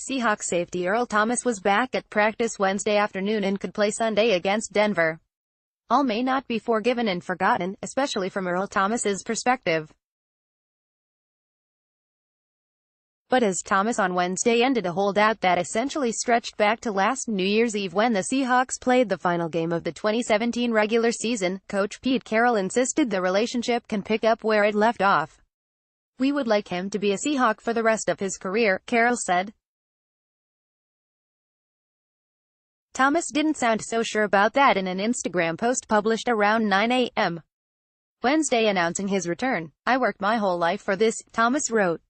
Seahawks safety Earl Thomas was back at practice Wednesday afternoon and could play Sunday against Denver. All may not be forgiven and forgotten, especially from Earl Thomas's perspective. But as Thomas on Wednesday ended a holdout that essentially stretched back to last New Year's Eve when the Seahawks played the final game of the 2017 regular season, Coach Pete Carroll insisted the relationship can pick up where it left off. "We would like him to be a Seahawk for the rest of his career," Carroll said. Thomas didn't sound so sure about that in an Instagram post published around 9 a.m. Wednesday announcing his return. "I worked my whole life for this," Thomas wrote.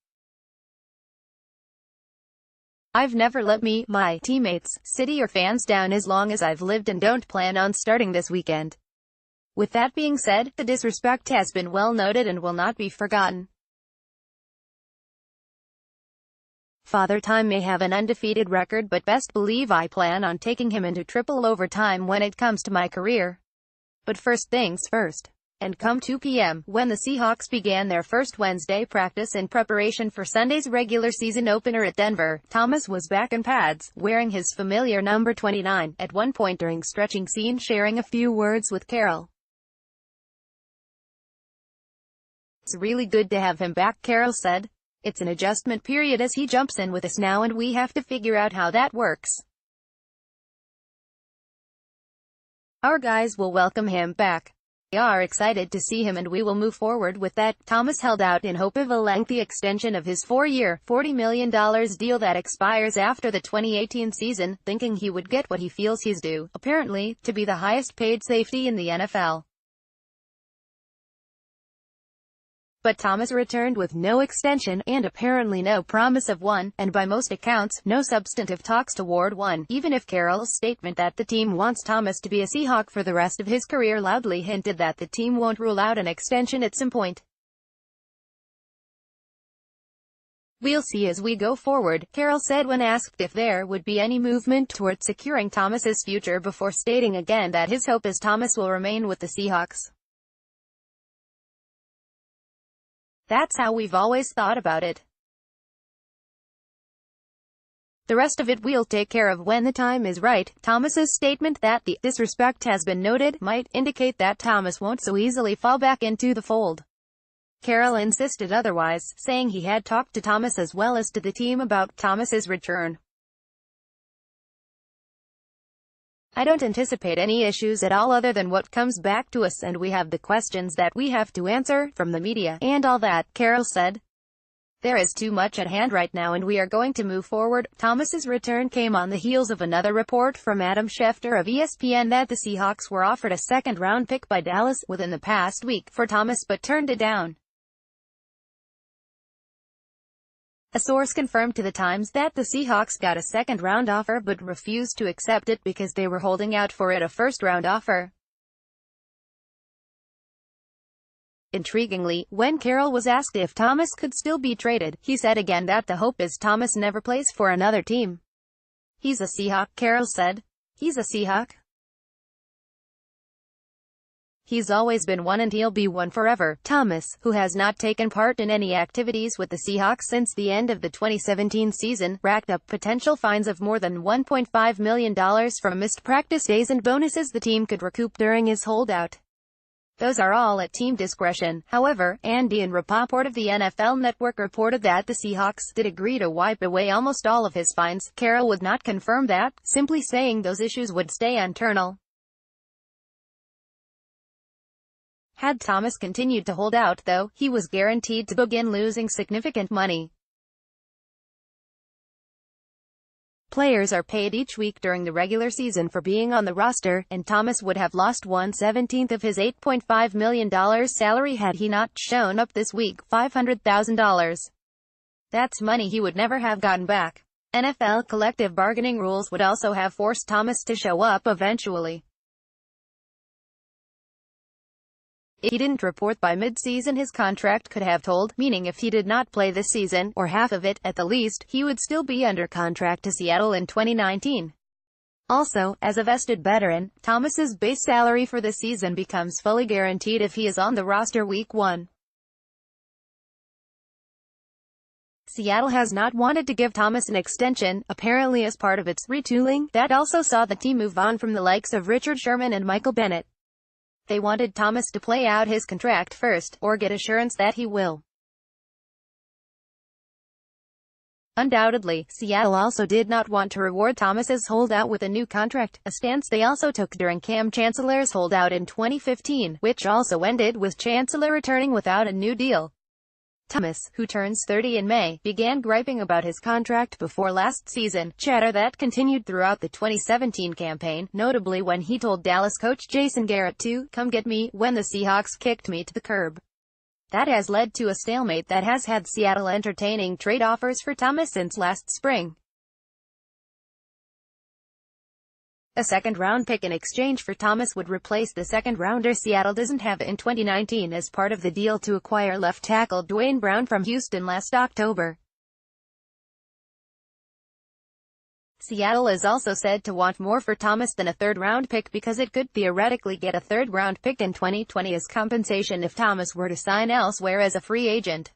"I've never let me, my teammates, city or fans down as long as I've lived and don't plan on starting this weekend. With that being said, the disrespect has been well noted and will not be forgotten. Father Time may have an undefeated record, but best believe I plan on taking him into triple overtime when it comes to my career. But first things first." And come 2 p.m., when the Seahawks began their first Wednesday practice in preparation for Sunday's regular season opener at Denver, Thomas was back in pads, wearing his familiar number 29, at one point during stretching scene sharing a few words with Carroll. "It's really good to have him back," Carroll said. "It's an adjustment period as he jumps in with us now and we have to figure out how that works. Our guys will welcome him back. We are excited to see him and we will move forward with that." Thomas held out in hope of a lengthy extension of his 4-year, $40 million deal that expires after the 2018 season, thinking he would get what he feels he's due, apparently, to be the highest paid safety in the NFL. But Thomas returned with no extension, and apparently no promise of one, and by most accounts, no substantive talks toward one, even if Carroll's statement that the team wants Thomas to be a Seahawk for the rest of his career loudly hinted that the team won't rule out an extension at some point. "We'll see as we go forward," Carroll said when asked if there would be any movement toward securing Thomas's future before stating again that his hope is Thomas will remain with the Seahawks. "That's how we've always thought about it. The rest of it we'll take care of when the time is right." Thomas's statement that the disrespect has been noted might indicate that Thomas won't so easily fall back into the fold. Carroll insisted otherwise, saying he had talked to Thomas as well as to the team about Thomas's return. "I don't anticipate any issues at all other than what comes back to us, and we have the questions that we have to answer, from the media, and all that," Carroll said. "There is too much at hand right now and we are going to move forward." Thomas's return came on the heels of another report from Adam Schefter of ESPN that the Seahawks were offered a second-round pick by Dallas within the past week for Thomas but turned it down. A source confirmed to The Times that the Seahawks got a second-round offer but refused to accept it because they were holding out for a first-round offer. Intriguingly, when Carroll was asked if Thomas could still be traded, he said again that the hope is Thomas never plays for another team. "He's a Seahawk," Carroll said. "He's a Seahawk. He's always been one and he'll be one forever." Thomas, who has not taken part in any activities with the Seahawks since the end of the 2017 season, racked up potential fines of more than $1.5 million from missed practice days and bonuses the team could recoup during his holdout. Those are all at team discretion. However, Andy and Rappaport of the NFL Network reported that the Seahawks did agree to wipe away almost all of his fines. Carroll would not confirm that, simply saying those issues would stay internal. Had Thomas continued to hold out, though, he was guaranteed to begin losing significant money. Players are paid each week during the regular season for being on the roster, and Thomas would have lost 1/17 of his $8.5 million salary had he not shown up this week, $500,000. That's money he would never have gotten back. NFL collective bargaining rules would also have forced Thomas to show up eventually. If he didn't report by mid-season, his contract could have told, meaning if he did not play this season, or half of it, at the least, he would still be under contract to Seattle in 2019. Also, as a vested veteran, Thomas's base salary for the season becomes fully guaranteed if he is on the roster week 1. Seattle has not wanted to give Thomas an extension, apparently as part of its retooling that also saw the team move on from the likes of Richard Sherman and Michael Bennett. They wanted Thomas to play out his contract first, or get assurance that he will. Undoubtedly, Seattle also did not want to reward Thomas's holdout with a new contract, a stance they also took during Cam Chancellor's holdout in 2015, which also ended with Chancellor returning without a new deal. Thomas, who turns 30 in May, began griping about his contract before last season, chatter that continued throughout the 2017 campaign, notably when he told Dallas coach Jason Garrett to "come get me" when the Seahawks kicked me to the curb. That has led to a stalemate that has had Seattle entertaining trade offers for Thomas since last spring. A second-round pick in exchange for Thomas would replace the second-rounder Seattle doesn't have in 2019 as part of the deal to acquire left tackle Dwayne Brown from Houston last October. Seattle is also said to want more for Thomas than a third-round pick because it could theoretically get a third-round pick in 2020 as compensation if Thomas were to sign elsewhere as a free agent.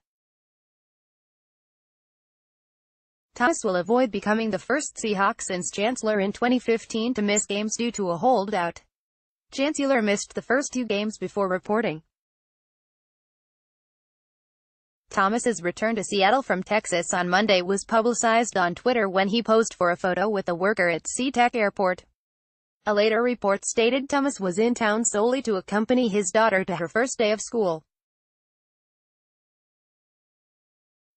Thomas will avoid becoming the first Seahawk since Chancellor in 2015 to miss games due to a holdout. Chancellor missed the first 2 games before reporting. Thomas's return to Seattle from Texas on Monday was publicized on Twitter when he posed for a photo with a worker at SeaTac Airport. A later report stated Thomas was in town solely to accompany his daughter to her first day of school.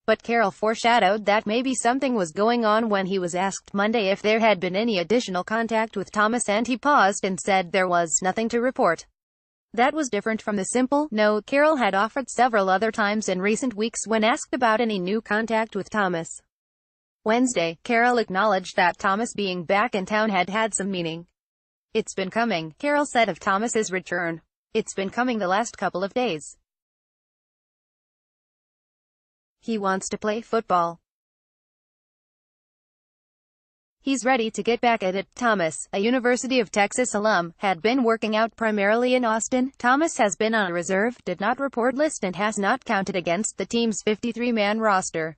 But Carroll foreshadowed that maybe something was going on when he was asked Monday if there had been any additional contact with Thomas, and he paused and said there was nothing to report. That was different from the simple no Carroll had offered several other times in recent weeks when asked about any new contact with Thomas. Wednesday, Carroll acknowledged that Thomas being back in town had had some meaning. "It's been coming," Carroll said of Thomas's return. "It's been coming the last couple of days. He wants to play football. He's ready to get back at it." Thomas, a University of Texas alum, had been working out primarily in Austin. Thomas has been on a reserve, did not report list and has not counted against the team's 53-man roster.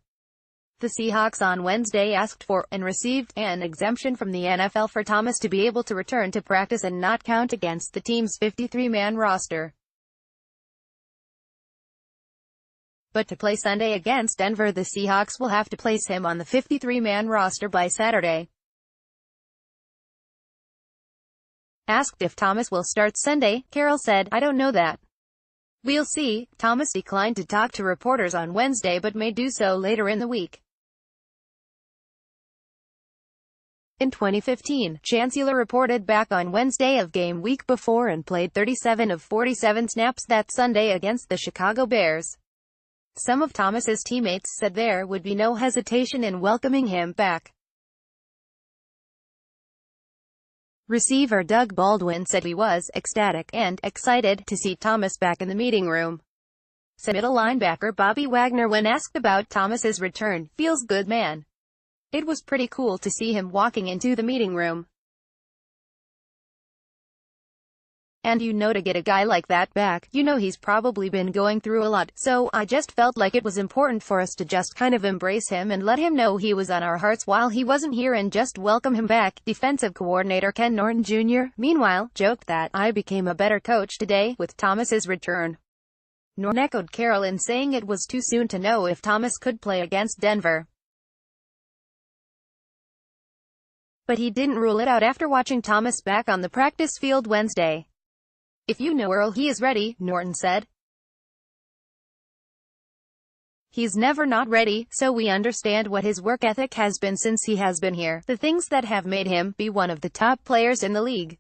The Seahawks on Wednesday asked for, and received, an exemption from the NFL for Thomas to be able to return to practice and not count against the team's 53-man roster. But to play Sunday against Denver, the Seahawks will have to place him on the 53-man roster by Saturday. Asked if Thomas will start Sunday, Carroll said, "I don't know that. We'll see." Thomas declined to talk to reporters on Wednesday but may do so later in the week. In 2015, Chancellor reported back on Wednesday of game week before and played 37 of 47 snaps that Sunday against the Chicago Bears. Some of Thomas's teammates said there would be no hesitation in welcoming him back. Receiver Doug Baldwin said he was ecstatic and excited to see Thomas back in the meeting room. So middle linebacker Bobby Wagner, when asked about Thomas's return, "Feels good, man. It was pretty cool to see him walking into the meeting room. And to get a guy like that back, he's probably been going through a lot, so I just felt like it was important for us to just kind of embrace him and let him know he was on our hearts while he wasn't here and just welcome him back." Defensive coordinator Ken Norton Jr., meanwhile, joked that, "I became a better coach today with Thomas's return." Norton echoed Carroll in saying it was too soon to know if Thomas could play against Denver. But he didn't rule it out after watching Thomas back on the practice field Wednesday. "If you know Earl, he is ready," Norton said. "He's never not ready, so we understand what his work ethic has been since he has been here, the things that have made him be one of the top players in the league.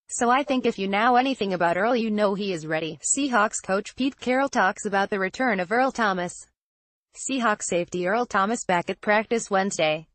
So I think if you know anything about Earl, he is ready." Seahawks coach Pete Carroll talks about the return of Earl Thomas. Seahawks safety Earl Thomas back at practice Wednesday.